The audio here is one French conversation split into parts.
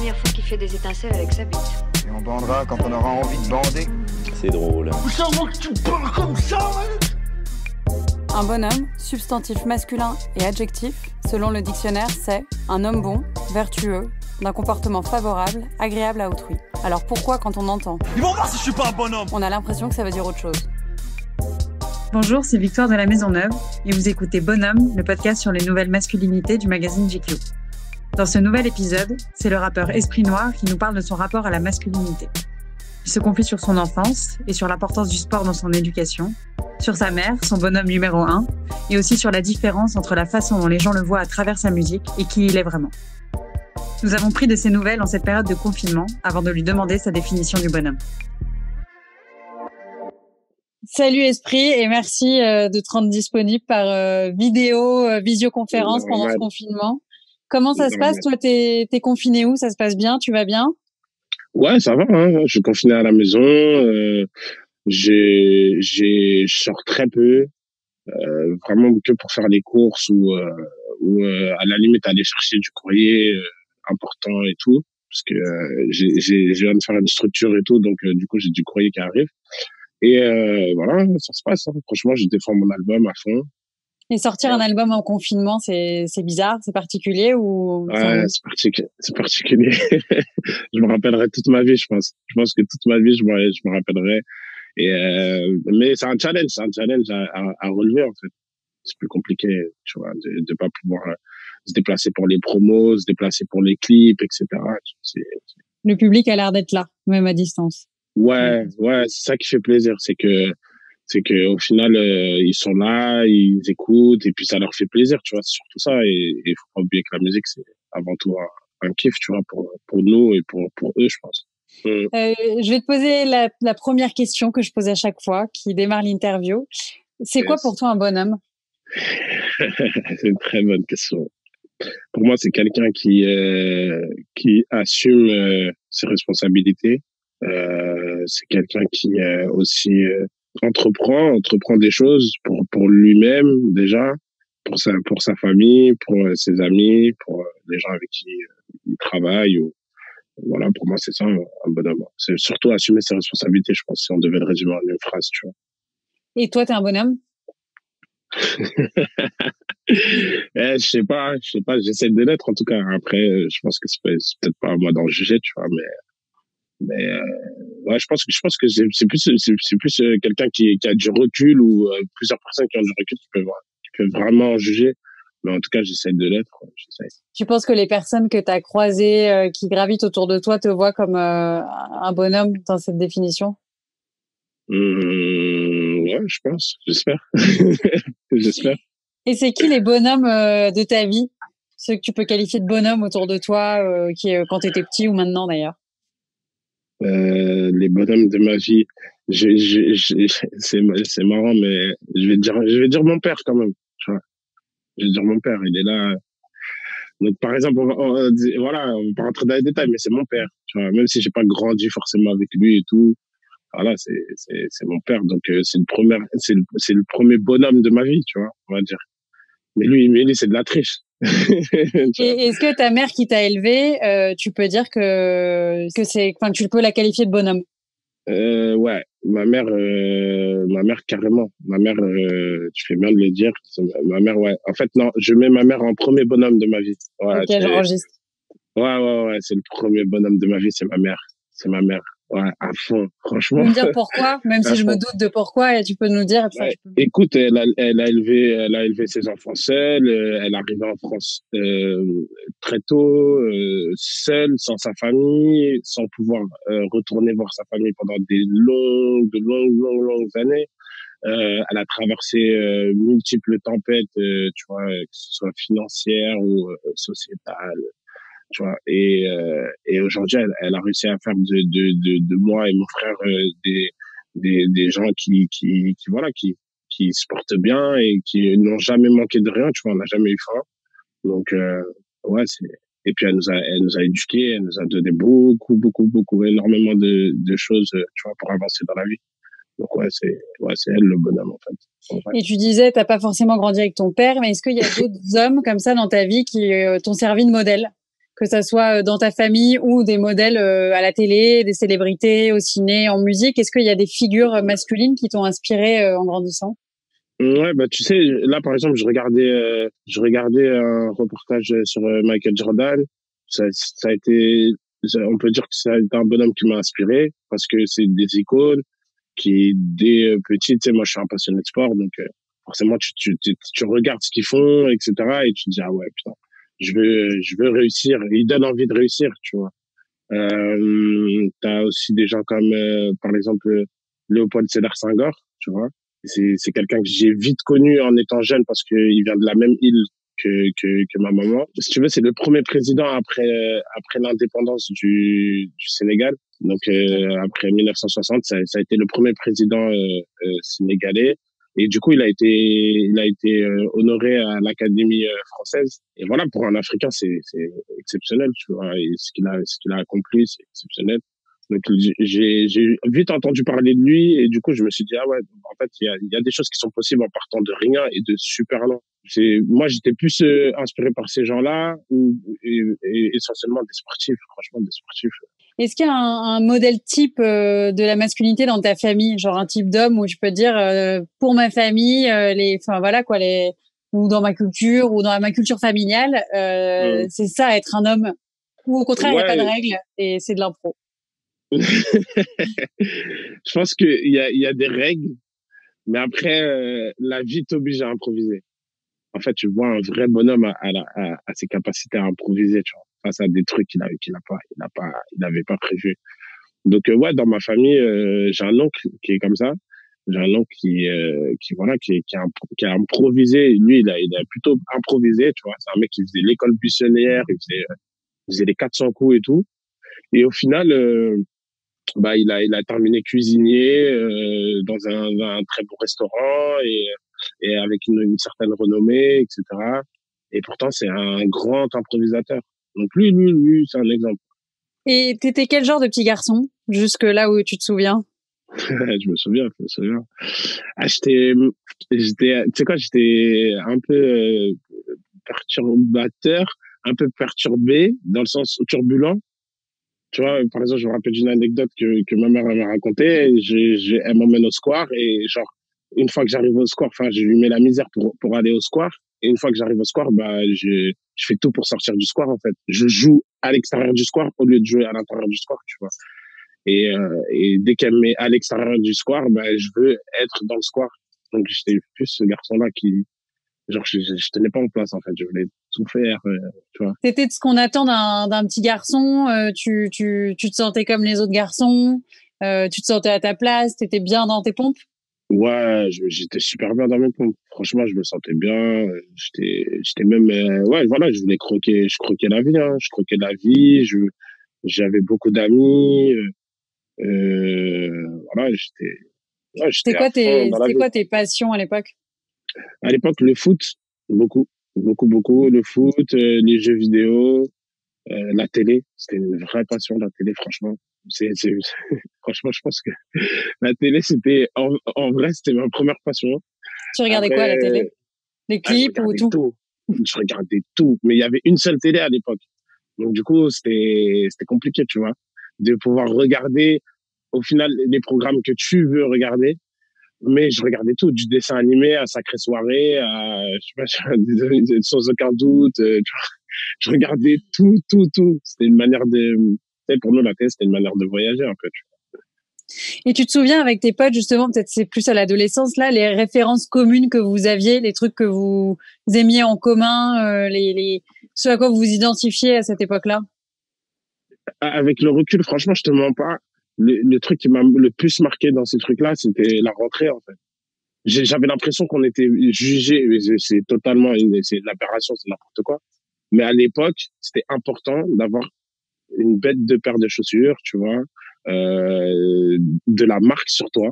première fois qu'il fait des étincelles avec sa bite. Et on bandera quand on aura envie de bander. C'est drôle. C'est moi que tu parles comme ça, mec. Un bonhomme, substantif masculin et adjectif, selon le dictionnaire, c'est un homme bon, vertueux, d'un comportement favorable, agréable à autrui. Alors pourquoi, quand on entend Ils vont voir si je suis pas un bonhomme. on a l'impression que ça veut dire autre chose? Bonjour, c'est Victoire de la Maison Neuve et vous écoutez Bonhomme, le podcast sur les nouvelles masculinités du magazine GQ. Dans ce nouvel épisode, c'est le rappeur Esprit Noir qui nous parle de son rapport à la masculinité. Il se confie sur son enfance et sur l'importance du sport dans son éducation, sur sa mère, son bonhomme numéro 1, et aussi sur la différence entre la façon dont les gens le voient à travers sa musique et qui il est vraiment. Nous avons pris de ses nouvelles en cette période de confinement avant de lui demander sa définition du bonhomme. Salut Esprit et merci de te rendre disponible par visioconférence pendant ce confinement. Comment ça se passe? Toi, t'es confiné où? Ça se passe bien? Tu vas bien? Ouais, ça va, hein. Je suis confiné à la maison. Je sors très peu, vraiment que pour faire les courses ou à la limite aller chercher du courrier important et tout, parce que je viens de faire une structure et tout, donc du coup j'ai du courrier qui arrive. Et voilà, ça se passe, hein. Franchement, je défends mon album à fond. Et sortir un album en confinement, c'est bizarre, c'est particulier ou... Ouais, c'est particulier. Je me rappellerai toute ma vie, je pense. Je pense que toute ma vie, je me rappellerai. Et mais c'est un challenge à relever, en fait. C'est plus compliqué, tu vois, de pas pouvoir se déplacer pour les promos, se déplacer pour les clips, etc. Le public a l'air d'être là, même à distance. Ouais, c'est ça qui fait plaisir, c'est que au final ils sont là, ils écoutent et puis ça leur fait plaisir, tu vois, c'est surtout ça. Et faut pas oublier que la musique c'est avant tout un kiff, tu vois, pour nous et pour eux, je pense. Je vais te poser la première question que je pose à chaque fois, qui démarre l'interview. C'est quoi pour toi un bonhomme? C'est une très bonne question. Pour moi, c'est quelqu'un qui assume ses responsabilités. C'est quelqu'un qui aussi entreprend des choses pour lui-même déjà, pour sa famille, pour ses amis, pour les gens avec qui il travaille. Ou voilà, pour moi c'est ça un bonhomme. C'est surtout assumer ses responsabilités, je pense, si on devait le résumer en une phrase, tu vois. Et toi, t'es un bonhomme? Je sais pas, j'essaie de l'être en tout cas. Après, je pense que c'est peut-être pas à moi d'en juger, tu vois, mais ouais, je pense que c'est plus quelqu'un qui a du recul ou plusieurs personnes qui ont du recul qui peuvent vraiment juger. Mais en tout cas, j'essaie de l'être. J'essaie. Tu penses que les personnes que tu as croisées, qui gravitent autour de toi, te voient comme un bonhomme dans cette définition? Ouais, je pense. J'espère. J'espère. Et c'est qui les bonhommes de ta vie? Ceux que tu peux qualifier de bonhommes autour de toi, quand tu étais petit ou maintenant d'ailleurs? Les bonhommes de ma vie, c'est marrant, mais je vais dire mon père quand même, tu vois. Je vais dire mon père, il est là. Donc par exemple, on va pas rentrer dans les détails, mais c'est mon père, tu vois. Même si j'ai pas grandi forcément avec lui et tout, voilà, c'est mon père. Donc c'est le premier bonhomme de ma vie, tu vois, on va dire. Mais lui c'est de la triche. Et est-ce que ta mère qui t'a élevé, tu peux dire que c'est, enfin, tu peux la qualifier de bonhomme? Ouais, ma mère carrément. Ma mère, tu fais bien de le dire. Ma mère, ouais. En fait, non, je mets ma mère en premier bonhomme de ma vie. Ouais, ok, j'enregistre. Ouais, c'est le premier bonhomme de ma vie, c'est ma mère. C'est ma mère. Ouais, à fond, franchement. Tu peux me dire pourquoi, même si je me doute de pourquoi, et tu peux nous dire. Ouais. Écoute, elle a élevé ses enfants seule. Elle est arrivée en France très tôt, seule, sans sa famille, sans pouvoir retourner voir sa famille pendant de longues années. Elle a traversé multiples tempêtes, tu vois, que ce soit financières ou sociétales. Tu vois, et aujourd'hui elle a réussi à faire de moi et mon frère des gens qui se portent bien et qui n'ont jamais manqué de rien, tu vois, on n'a jamais eu faim. Donc ouais, et puis elle nous a éduqués, elle nous a donné beaucoup énormément de choses, tu vois, pour avancer dans la vie. Donc ouais, c'est elle le bonhomme en fait. Et tu disais t'as pas forcément grandi avec ton père, mais est-ce qu'il y a d'autres hommes comme ça dans ta vie qui t'ont servi de modèle, que ça soit dans ta famille ou des modèles à la télé, des célébrités, au ciné, en musique. Est-ce qu'il y a des figures masculines qui t'ont inspiré en grandissant? Ouais, bah tu sais, là par exemple, je regardais un reportage sur Michael Jordan. Ça a été, on peut dire que ça a été un bonhomme qui m'a inspiré parce que c'est des icônes qui dès petit, tu sais, moi je suis un passionné de sport, donc forcément tu regardes ce qu'ils font, etc. Et tu te dis ah ouais putain, je veux réussir. Il donne envie de réussir, tu vois. T'as aussi des gens comme par exemple Léopold Sédar Senghor, tu vois. C'est quelqu'un que j'ai vite connu en étant jeune parce que il vient de la même île que ma maman. Si tu veux, c'est le premier président après l'indépendance du Sénégal. Donc après 1960, ça a été le premier président sénégalais. Et du coup, il a été honoré à l'Académie française. Et voilà, pour un Africain, c'est exceptionnel, tu vois. Et ce qu'il a accompli, c'est exceptionnel. Donc j'ai vite entendu parler de lui et du coup je me suis dit ah ouais, en fait il y a des choses qui sont possibles en partant de rien et de super loin. Moi j'étais plus inspiré par ces gens-là et essentiellement des sportifs, franchement des sportifs. Est-ce qu'il y a un modèle type de la masculinité dans ta famille, genre un type d'homme où tu peux te dire pour ma famille enfin voilà quoi, ou dans ma culture ou dans ma culture familiale c'est ça être un homme, ou au contraire il n'y a pas de règles et c'est de l'impro? Je pense qu'il y a des règles, mais après la vie t'oblige à improviser. En fait, tu vois un vrai bonhomme à ses capacités à improviser, tu vois, face à des trucs qu'il n'avait pas prévu. Donc ouais, dans ma famille, j'ai un oncle qui est comme ça. J'ai un oncle qui a improvisé. Lui, il a plutôt improvisé, tu vois. C'est un mec qui faisait l'école buissonnière, il faisait les 400 coups et tout. Et au final, bah il a terminé cuisinier dans un très bon restaurant et avec une certaine renommée, etc. Et pourtant c'est un grand improvisateur. Donc lui c'est un exemple. Et t'étais quel genre de petit garçon jusque là où tu te souviens? Je me souviens. Ah, j'étais, tu sais quoi, j'étais un peu perturbateur, un peu perturbé dans le sens turbulent. Tu vois, par exemple, je me rappelle d'une anecdote que ma mère m'a racontée. Elle m'emmène au square et genre, une fois que j'arrive au square, enfin, je lui mets la misère pour aller au square. Et une fois que j'arrive au square, bah, je fais tout pour sortir du square, en fait. Je joue à l'extérieur du square au lieu de jouer à l'intérieur du square, tu vois. Et dès qu'elle me met à l'extérieur du square, bah, je veux être dans le square. Donc, j'étais plus ce garçon-là qui, genre, je tenais pas en place, en fait. Je voulais tout faire, tu vois. T'étais de ce qu'on attend d'un petit garçon. Tu te sentais comme les autres garçons. Tu te sentais à ta place. T'étais bien dans tes pompes. Ouais, j'étais super bien dans mes pompes. Franchement, je me sentais bien. J'étais même, ouais, voilà, je croquais la vie, hein. Je croquais la vie. J'avais beaucoup d'amis. Voilà, j'étais C'était quoi tes passions à l'époque? À l'époque, le foot, beaucoup, le foot, les jeux vidéo, la télé. C'était une vraie passion, la télé, franchement. Franchement, je pense que la télé, en vrai, c'était ma première passion. Tu regardais quoi à la télé? Les clips ou tout? Je regardais tout. Mais il y avait une seule télé à l'époque. Donc, du coup, c'était compliqué, tu vois, de pouvoir regarder, au final, les programmes que tu veux regarder. Mais je regardais tout, du dessin animé à Sacrée Soirée, à, je sais pas, sans aucun doute, tu vois, je regardais tout. C'était une manière pour nous, la télé, c'était une manière de voyager, un peu, tu vois. Et tu te souviens avec tes potes, justement, peut-être c'est plus à l'adolescence, là, les références communes que vous aviez, les trucs que vous aimiez en commun, ce à quoi vous vous identifiez à cette époque-là? Avec le recul, franchement, je te mens pas. Le truc qui m'a le plus marqué dans ces trucs-là, c'était la rentrée, en fait. J'avais l'impression qu'on était jugé, c'est totalement, c'est une aberration, c'est n'importe quoi. Mais à l'époque, c'était important d'avoir une bête de paire de chaussures, tu vois, de la marque sur toi,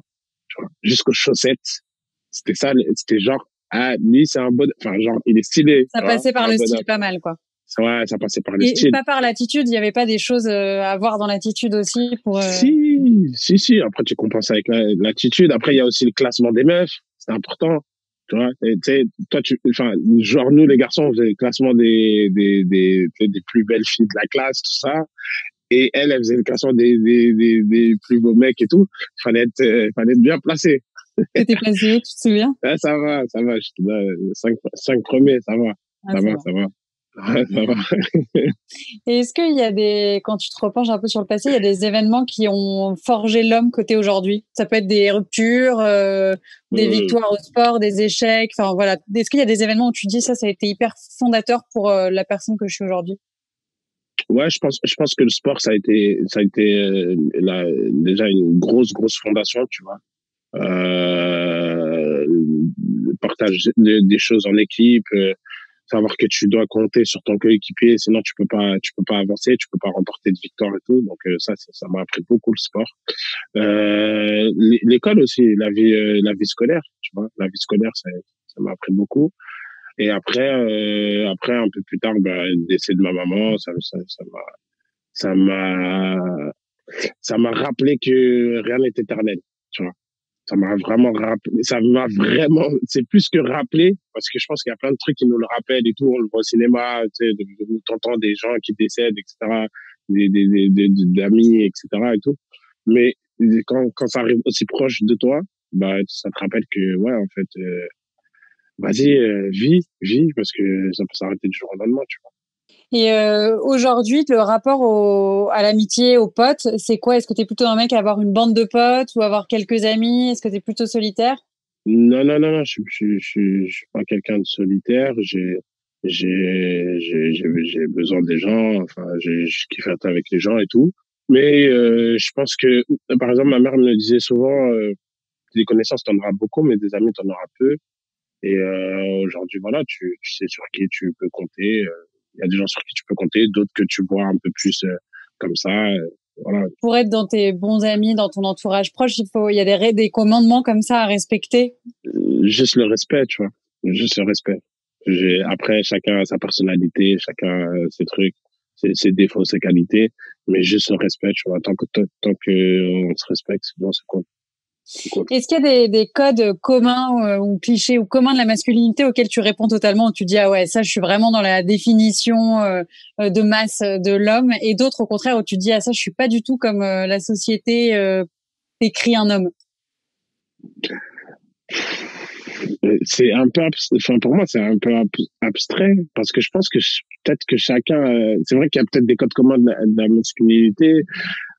tu vois, jusqu'aux chaussettes. C'était ça, c'était genre, ah, lui, c'est un bon, enfin, genre, il est stylé. Ça passait par le style pas mal, quoi. Ouais, ça passait par le style. Et pas par l'attitude, il y avait pas des choses à voir dans l'attitude aussi pour... Si. Après, tu compenses avec l'attitude. Après, il y a aussi le classement des meufs. C'est important. Tu vois, et tu sais, toi, enfin, genre, nous, les garçons, on faisait le classement des plus belles filles de la classe, tout ça. Et elle faisait le classement des plus beaux mecs et tout. Fallait être bien placé. T'étais placé où, tu te souviens? Ouais, ça va. Je te donne cinq premiers, ça va. Ah, Ça va. Ouais, ça va. Et est-ce qu'il y a quand tu te repenches un peu sur le passé, il y a des événements qui ont forgé l'homme que t'es aujourd'hui? Ça peut être des ruptures, des victoires au sport, des échecs, enfin voilà. Est-ce qu'il y a des événements où tu dis ça a été hyper fondateur pour la personne que je suis aujourd'hui? Ouais, je pense que le sport, ça a été déjà une grosse fondation, tu vois. Le partage des choses en équipe, savoir que tu dois compter sur ton coéquipier, sinon tu peux pas avancer, tu peux pas remporter de victoire et tout. Donc ça m'a appris beaucoup le sport. L'école aussi, la vie scolaire, tu vois, la vie scolaire, ça m'a appris beaucoup. Et après un peu plus tard, le décès de ma maman, ça m'a rappelé que rien n'est éternel, tu vois. Ça m'a vraiment, c'est plus que rappelé, parce que je pense qu'il y a plein de trucs qui nous le rappellent et tout, on le voit au cinéma, tu sais, t'entends des gens qui décèdent, etc., d'amis, etc., et tout. Mais quand ça arrive aussi proche de toi, ça te rappelle que, ouais, en fait, vas-y, vis, parce que ça peut s'arrêter du jour au lendemain, tu vois. Et aujourd'hui, le rapport à l'amitié, aux potes, c'est quoi? Est-ce que t'es plutôt un mec à avoir une bande de potes ou avoir quelques amis? Est-ce que t'es plutôt solitaire? Non, je suis pas quelqu'un de solitaire. J'ai besoin des gens. Enfin, je kiffe être avec les gens et tout. Mais je pense que, par exemple, ma mère me disait souvent, des connaissances, t'en auras beaucoup, mais des amis, t'en auras peu. Et aujourd'hui, voilà, tu sais sur qui tu peux compter. Il y a des gens sur qui tu peux compter, d'autres que tu vois un peu plus comme ça. Voilà. Pour être dans tes bons amis, dans ton entourage proche, il y a des commandements comme ça à respecter. Juste le respect, tu vois. Juste le respect. Après, chacun a sa personnalité, chacun a ses trucs, ses défauts, ses qualités, mais juste le respect, tu vois. Tant que on se respecte, c'est bon, c'est cool. Est-ce qu'il y a des codes communs ou clichés ou communs de la masculinité auxquels tu réponds totalement, où tu dis ah ouais, ça je suis vraiment dans la définition de masse de l'homme, et d'autres au contraire où tu dis ah ça je suis pas du tout comme la société décrit un homme? C'est un peu enfin pour moi c'est un peu abstrait, parce que je pense que peut-être que chacun c'est vrai qu'il y a peut-être des codes communs de la masculinité,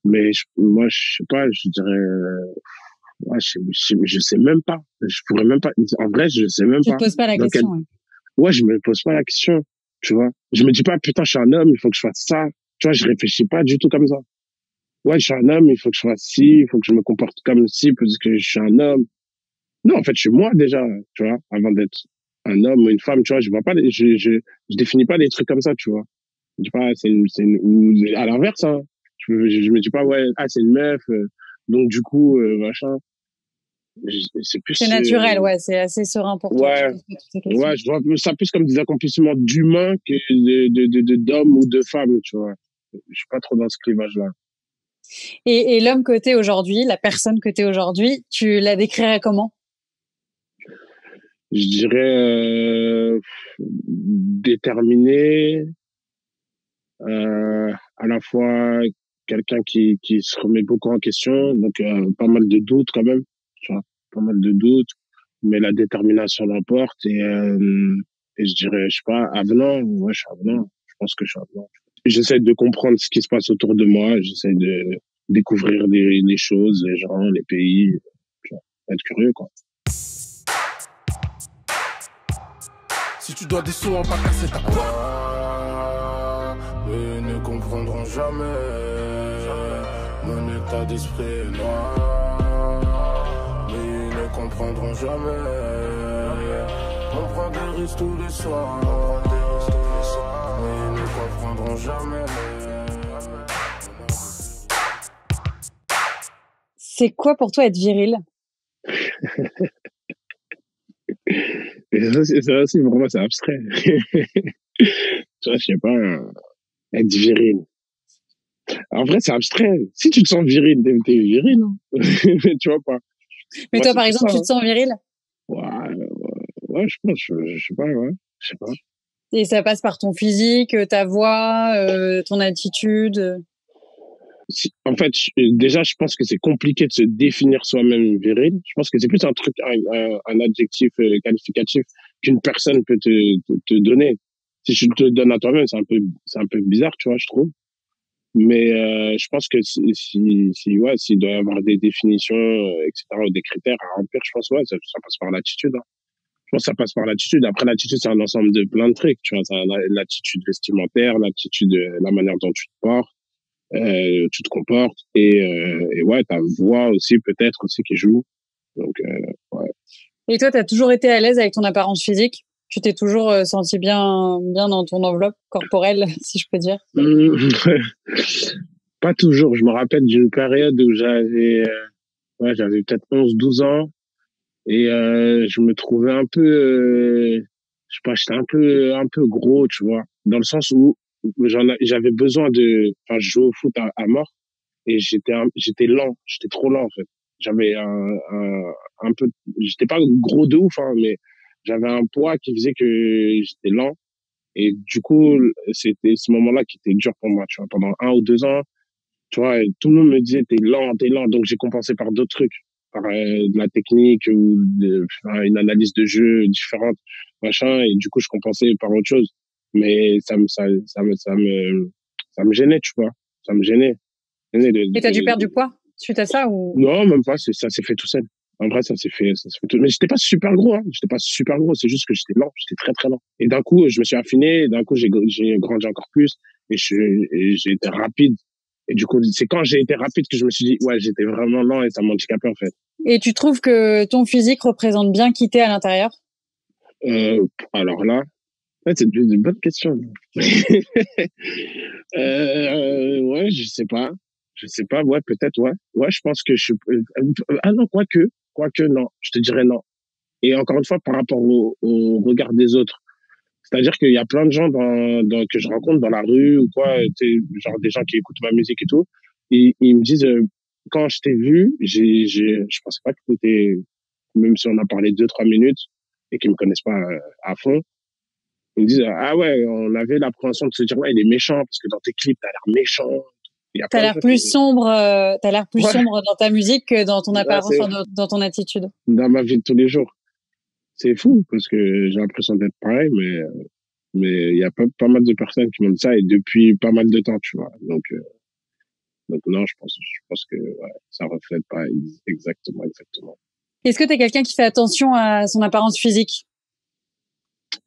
mais moi je sais pas, je dirais ouais, je sais même pas. Je pourrais même pas. En vrai, je sais même pas. Tu te poses pas la question. Ouais, je me pose pas la question. Tu vois. Je me dis pas, putain, je suis un homme, il faut que je fasse ça. Tu vois, je réfléchis pas du tout comme ça. Ouais, je suis un homme, il faut que je fasse ci, il faut que je me comporte comme ci, parce que je suis un homme. Non, en fait, je suis moi déjà, tu vois, avant d'être un homme ou une femme, tu vois, je vois pas, je définis pas des trucs comme ça, tu vois. Je dis pas, ou à l'inverse, hein. Je me dis pas, ouais, ah, c'est une meuf, donc du coup, machin. C'est naturel, ouais, c'est assez serein pour toi. Ouais, je vois ça plus comme des accomplissements d'humains que d'hommes ou de femmes, tu vois. Je suis pas trop dans ce clivage-là. Et l'homme que t'es aujourd'hui, la personne que t'es aujourd'hui, tu la décrirais comment? Je dirais déterminé, à la fois quelqu'un qui se remet beaucoup en question, donc pas mal de doutes quand même, tu vois, pas mal de doutes, mais la détermination l'emporte, et je dirais, je sais pas, avenant, ouais, je suis avenant, je pense que je suis avenant. J'essaie de comprendre ce qui se passe autour de moi, j'essaie de découvrir les choses, les gens, les pays, tu vois, être curieux, quoi. Si tu dois des sous, on va casser ta porte. Eux ne comprendront jamais. Mon état d'esprit est noir. Mais ils ne comprendront jamais. On prend des risques tous les soirs. Mais ils ne comprendront jamais. C'est quoi pour toi être viril? Ça aussi, pour moi, c'est abstrait. Tu vois, je sais pas, être viril. En vrai, c'est abstrait. Si tu te sens viril, t'es viril, hein. Tu vois pas. Mais moi, toi, par exemple, tu te sens viril? Ouais, Ouais, je pense, je sais pas, ouais, je sais pas. Et ça passe par ton physique, ta voix, ton attitude. En fait, déjà, je pense que c'est compliqué de se définir soi-même viril. Je pense que c'est plus un truc, un adjectif qualificatif qu'une personne peut te donner. Si je te le donne à toi-même, c'est un peu bizarre, tu vois, je trouve. Mais je pense que ouais, s'il doit y avoir des définitions, etc., ou des critères à remplir, je pense ouais, ça passe par l'attitude. Hein. Je pense que ça passe par l'attitude. Après, l'attitude, c'est un ensemble de plein de trucs, tu vois. L'attitude vestimentaire, l'attitude, la manière dont tu te portes, tu te comportes, et ouais, ta voix aussi, peut-être aussi qui joue. Donc, ouais. Et toi, tu as toujours été à l'aise avec ton apparence physique? Tu t'es toujours senti bien dans ton enveloppe corporelle, si je peux dire? Pas toujours. Je me rappelle d'une période où ouais, j'avais peut-être 11, 12 ans. Et je me trouvais un peu, je sais pas, j'étais un peu gros, tu vois, dans le sens où j'avais besoin enfin, je jouais au foot à mort et j'étais lent, j'étais trop lent en fait. J'avais un peu, j'étais pas gros de ouf, hein, mais j'avais un poids qui faisait que j'étais lent. Et du coup, c'était ce moment-là qui était dur pour moi, tu vois, pendant 1 ou 2 ans. Tu vois, tout le monde me disait, t'es lent, t'es lent. Donc, j'ai compensé par d'autres trucs, par de la technique ou une analyse de jeu différente, machin. Et du coup, je compensais par autre chose. Mais ça me gênait, tu vois. Ça me gênait. Et t'as dû perdre du poids suite à ça ou? Non, même pas. Ça s'est fait tout seul. En vrai, ça s'est fait tout. Mais j'étais pas super gros, hein. J'étais pas super gros. C'est juste que j'étais lent. J'étais très, très lent. Et d'un coup, je me suis affiné. Et d'un coup, j'ai grandi encore plus. Et j'ai été rapide. Et du coup, c'est quand j'ai été rapide que je me suis dit, ouais, j'étais vraiment lent et ça m'handicapait, en fait. Et tu trouves que ton physique représente bien qui t'es à l'intérieur? Alors là, ouais, c'est une bonne question. Ouais, je sais pas. Je sais pas, ouais, peut-être, ouais. Ouais, je pense que ah non, quoique, non. Je te dirais non. Et encore une fois, par rapport au regard des autres. C'est-à-dire qu'il y a plein de gens que je rencontre dans la rue ou quoi, genre des gens qui écoutent ma musique et tout, et ils me disent, quand je t'ai vu, je pensais pas que t'étais, même si on a parlé 2, 3 minutes et qu'ils me connaissent pas à fond, ils me disent, ah ouais, on avait l'appréhension de se dire, ouais, il est méchant, parce que dans tes clips, t'as l'air méchant. Il y a plein de gens T'as l'air plus ouais, sombre dans ta musique que dans ton ouais, apparence, enfin, dans ton attitude. dans ma vie de tous les jours. C'est fou, parce que j'ai l'impression d'être pareil, mais il y a pas mal de personnes qui m'ont dit ça et depuis pas mal de temps, tu vois. Donc non, je pense que ouais, ça reflète pas exactement. Est-ce que t'es quelqu'un qui fait attention à son apparence physique?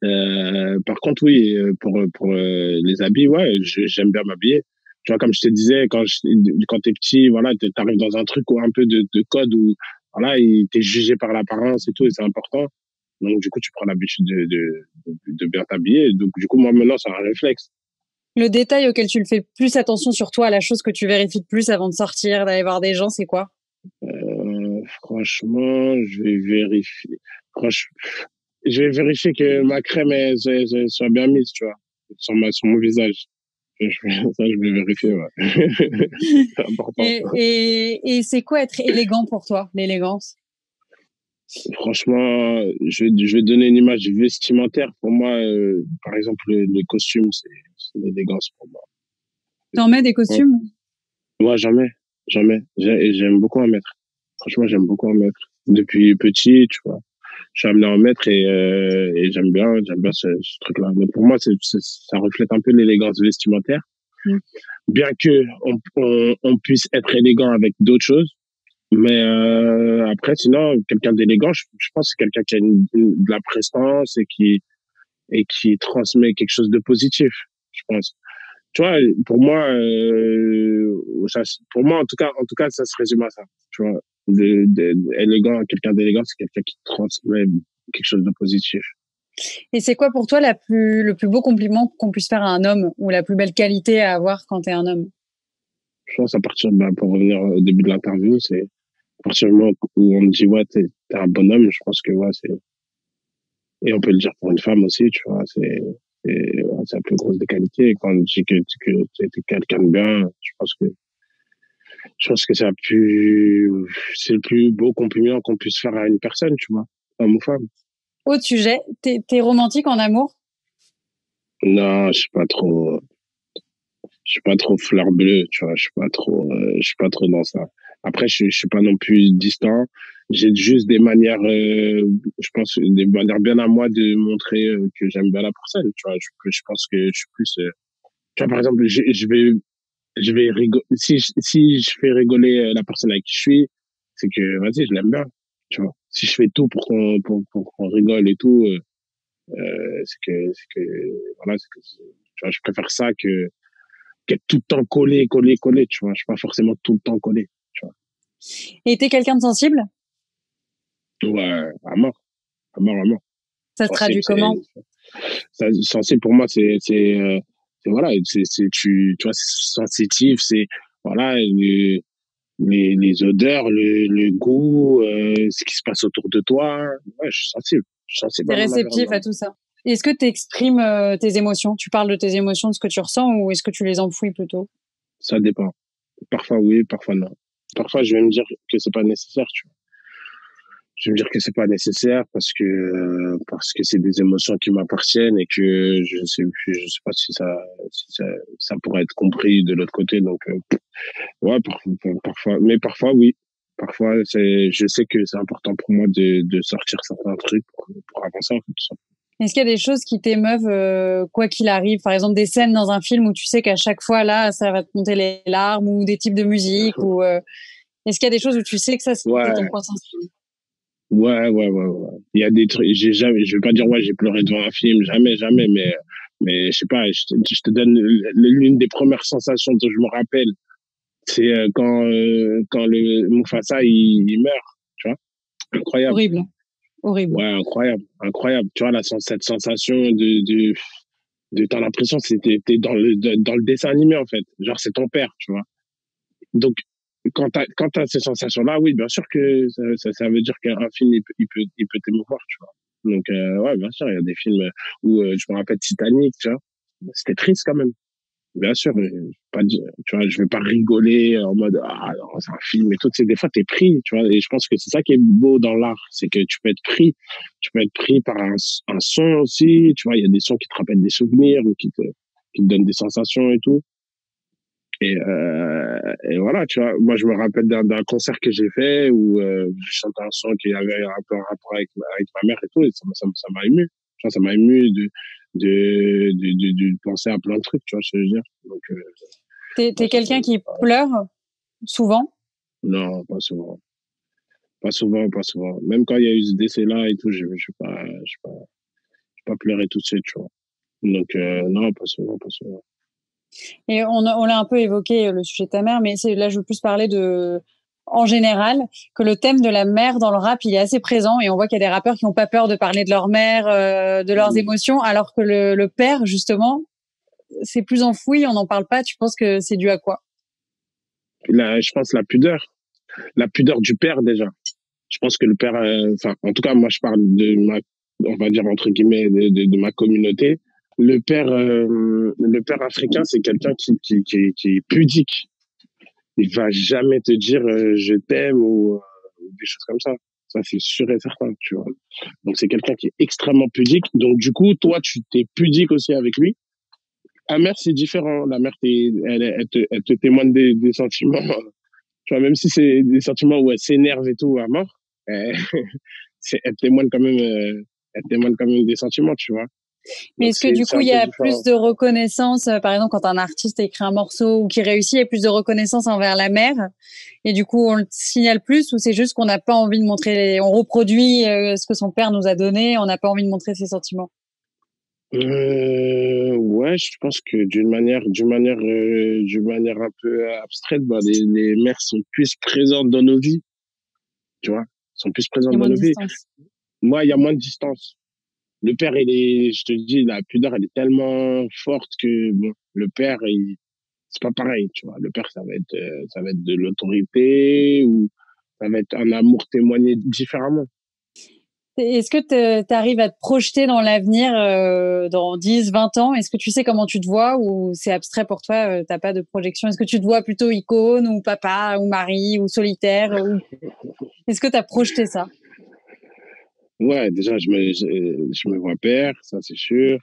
Par contre, oui, pour les habits, ouais, j'aime bien m'habiller. Tu vois, comme je te disais, quand t'es petit, voilà, t'arrives dans un truc ou un peu de code où, voilà, t'es jugé par l'apparence et tout, et c'est important. Donc, du coup, tu prends l'habitude de bien t'habiller. Donc, du coup, moi, maintenant, c'est un réflexe. Le détail auquel tu le fais plus attention sur toi, la chose que tu vérifies le plus avant de sortir, d'aller voir des gens, c'est quoi? Franchement, je vais vérifier que ma crème soit bien mise, tu vois, sur mon visage. Ça, je vais vérifier, ouais. C'est important. Et c'est quoi être élégant pour toi, l'élégance? Franchement, je vais donner une image vestimentaire. Pour moi, par exemple, les costumes, c'est l'élégance pour moi. T'en mets des Ouais. costumes? Moi, jamais, jamais. J'aime beaucoup en mettre. Franchement, j'aime beaucoup en mettre. Depuis petit, tu vois. Je suis amené à en mettre et j'aime bien ce truc-là. Mais pour moi, ça reflète un peu l'élégance vestimentaire. Mm. Bien que on puisse être élégant avec d'autres choses. Mais après, sinon, quelqu'un d'élégant, je pense que c'est quelqu'un qui a de la prestance et qui transmet quelque chose de positif, je pense. Tu vois, pour moi, pour moi, en tout cas, ça se résume à ça. Tu vois, élégant, quelqu'un d'élégant, c'est quelqu'un qui transmet quelque chose de positif. Et c'est quoi pour toi le plus beau compliment qu'on puisse faire à un homme ou la plus belle qualité à avoir quand t'es un homme? Je pense pour revenir au début de l'interview, c'est à partir du moment où on me dit, ouais, t'es un bonhomme, je pense que, ouais, et on peut le dire pour une femme aussi, tu vois, c'est la plus grosse des qualités. Et quand on dit que tu es quelqu'un de bien, je pense que c'est le plus beau compliment qu'on puisse faire à une personne, tu vois, homme ou femme. Autre sujet, t'es romantique en amour? Non, je suis pas trop fleur bleue, tu vois, je suis pas trop dans ça. Après, je suis pas non plus distant. J'ai juste des manières, je pense, des manières bien à moi de montrer que j'aime bien la personne, tu vois. Je pense que je suis plus, tu vois, par exemple, je vais rigoler, si je fais rigoler la personne avec qui je suis, c'est que, vas-y, je l'aime bien, tu vois. Si je fais tout pour qu'on rigole et tout, c'est que, voilà, tu vois, je préfère ça qu'être tout le temps collé, tu vois. Je suis pas forcément tout le temps collé, tu vois. Et t'es quelqu'un de sensible? Ouais, à mort, à mort. Ça se Sensible, traduit comment? sensible pour moi, voilà, tu vois, c'est sensitif, c'est, voilà, les odeurs, le goût, ce qui se passe autour de toi. Ouais, je suis sensible. Je suis sensible T'es à mon réceptif environnement. à tout ça. Est-ce que tu exprimes tes émotions? Tu parles de tes émotions, de ce que tu ressens, ou est-ce que tu les enfouis plutôt? Ça dépend. Parfois oui, parfois non. Parfois, je vais me dire que c'est pas nécessaire, tu vois. Je vais me dire que c'est pas nécessaire parce que c'est des émotions qui m'appartiennent et que je sais pas si ça pourrait être compris de l'autre côté. Donc ouais, parfois, mais parfois oui. Parfois, je sais que c'est important pour moi de sortir certains trucs pour avancer en fait, tout ça. Est-ce qu'il y a des choses qui t'émeuvent quoi qu'il arrive? Par exemple, des scènes dans un film où tu sais qu'à chaque fois, là, ça va te monter les larmes, ou des types de musique, ou est-ce qu'il y a des choses où tu sais que ça, c'est ton Ouais, point sensible? ouais. Il y a des trucs, je vais pas dire ouais, j'ai pleuré devant un film, jamais, mais je sais pas, je te donne l'une des premières sensations dont je me rappelle, c'est quand le Mufasa il meurt, tu vois, incroyable. Horrible, horrible. Ouais, incroyable. Tu vois, cette sensation t'as l'impression que t'es dans le dessin animé, en fait. Genre, c'est ton père, tu vois. Donc, quand t'as ces sensations-là, oui, bien sûr que ça veut dire qu'un film, il peut t'émouvoir, tu vois. Donc, ouais, bien sûr, il y a des films où, je me rappelle Titanic, tu vois. C'était triste quand même. Bien sûr, mais pas dire, tu vois, je vais pas rigoler en mode ah non, c'est un film et tout. C'est des fois t'es pris, tu vois. Et je pense que c'est ça qui est beau dans l'art, c'est que tu peux être pris par un son aussi. Tu vois, il y a des sons qui te rappellent des souvenirs ou qui te donnent des sensations et tout. Et voilà, tu vois. Moi, je me rappelle d'un concert que j'ai fait où je chantais un son qui avait un peu un rapport avec ma mère et tout. Et ça m'a ému. Tu vois, ça m'a ému de penser à plein de trucs, tu vois ce que je veux dire. Donc, T'es quelqu'un qui pleure souvent? non, pas souvent. Pas souvent, pas souvent. Même quand il y a eu ce décès-là et tout, je vais pas pleurer tout de suite, tu vois. Donc, non, pas souvent, pas souvent. Et on l'a un peu évoqué, le sujet de ta mère, mais là, je veux plus parler en général, que le thème de la mère dans le rap, il est assez présent, et on voit qu'il y a des rappeurs qui n'ont pas peur de parler de leur mère, de leurs émotions, alors que le père, justement, c'est plus enfoui, on n'en parle pas. Tu penses que c'est dû à quoi? Je pense la pudeur du père déjà. Je pense que le père, enfin, en tout cas, moi, je parle on va dire entre guillemets, de ma communauté. Le père africain, c'est quelqu'un qui est pudique. Il va jamais te dire je t'aime ou des choses comme ça. Ça, c'est sûr et certain, tu vois. Donc, c'est quelqu'un qui est extrêmement pudique. Donc, du coup, toi, tu t'es pudique aussi avec lui. La mère, c'est différent. La mère, elle te témoigne des sentiments. Tu vois, même si c'est des sentiments où elle s'énerve et tout à mort, euh, elle témoigne quand même des sentiments, tu vois. Mais Donc, est-ce que du c'est coup, un il y peu a plus différent. de reconnaissance, par exemple, quand un artiste écrit un morceau ou qui réussit, il y a plus de reconnaissance envers la mère, et du coup, on le signale plus, ou c'est juste qu'on n'a pas envie de montrer, on reproduit ce que son père nous a donné, on n'a pas envie de montrer ses sentiments? Ouais, je pense que d'une manière un peu abstraite, bah, les mères sont plus présentes dans nos vies, tu vois, sont plus Il y présentes a dans moins de nos vies. distance. Moi, il y a moins de distance. Le père, je te dis, la pudeur, elle est tellement forte que, bon, le père, c'est pas pareil, tu vois. Le père, ça va être de l'autorité ou ça va être un amour témoigné différemment. Est-ce que tu arrives à te projeter dans l'avenir, dans 10, 20 ans? Est-ce que tu sais comment tu te vois, ou c'est abstrait pour toi, t'as pas de projection? Est-ce que tu te vois plutôt icône, ou papa, ou mari, ou solitaire, ou est-ce que tu as projeté ça? Ouais, déjà, je me vois père, ça c'est sûr.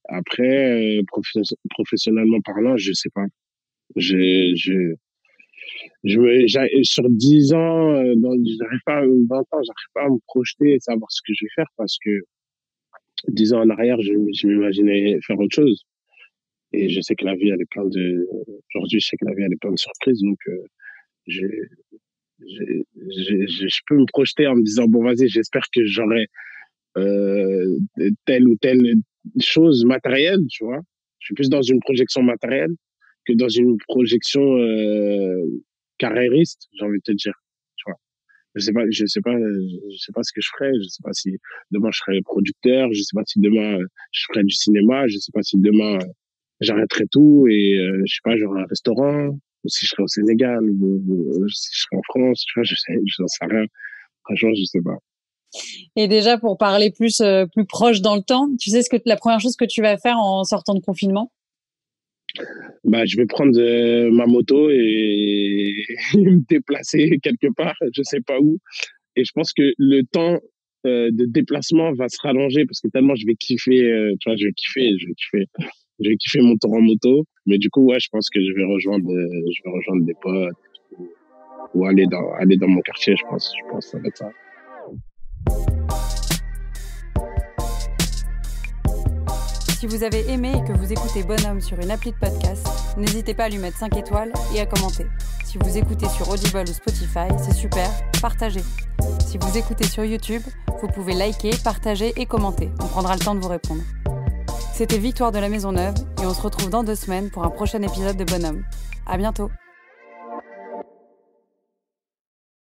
Après, professionnellement parlant, je sais pas. Je, je, sur 10 ans, j'arrive pas, 20 ans, j'arrive pas à me projeter et savoir ce que je vais faire parce que 10 ans en arrière, je m'imaginais faire autre chose. Et je sais que la vie, elle est plein de, aujourd'hui, je sais que la vie, elle est plein de surprises. Donc, je, je peux me projeter en me disant, bon, vas-y, j'espère que j'aurai, euh, telle ou telle chose matérielle, tu vois. Je suis plus dans une projection matérielle que dans une projection, carriériste, j'ai envie de te dire, tu vois. Je sais pas ce que je ferai. Je sais pas si demain je serai producteur. Je sais pas si demain je ferai du cinéma. Je sais pas si demain j'arrêterai tout et je sais pas, j'aurai un restaurant. Ou si je serai au Sénégal ou si je serai en France. Tu vois, je n'en sais rien. Franchement, je sais pas. Et déjà, pour parler plus proche dans le temps, tu sais la première chose que tu vas faire en sortant de confinement? Bah, je vais prendre ma moto et me déplacer quelque part, je sais pas où. Et je pense que le temps de déplacement va se rallonger parce que tellement je vais kiffer, tu vois, je vais kiffer mon tour en moto. Mais du coup, ouais, je pense que je vais rejoindre des potes ou aller dans mon quartier, je pense que ça va être ça. Si vous avez aimé et que vous écoutez Bonhomme sur une appli de podcast, n'hésitez pas à lui mettre 5 étoiles et à commenter. Si vous écoutez sur Audible ou Spotify, c'est super, partagez. Si vous écoutez sur YouTube, vous pouvez liker, partager et commenter. On prendra le temps de vous répondre. C'était Victoire de la Maison Neuve et on se retrouve dans 2 semaines pour un prochain épisode de Bonhomme. À bientôt.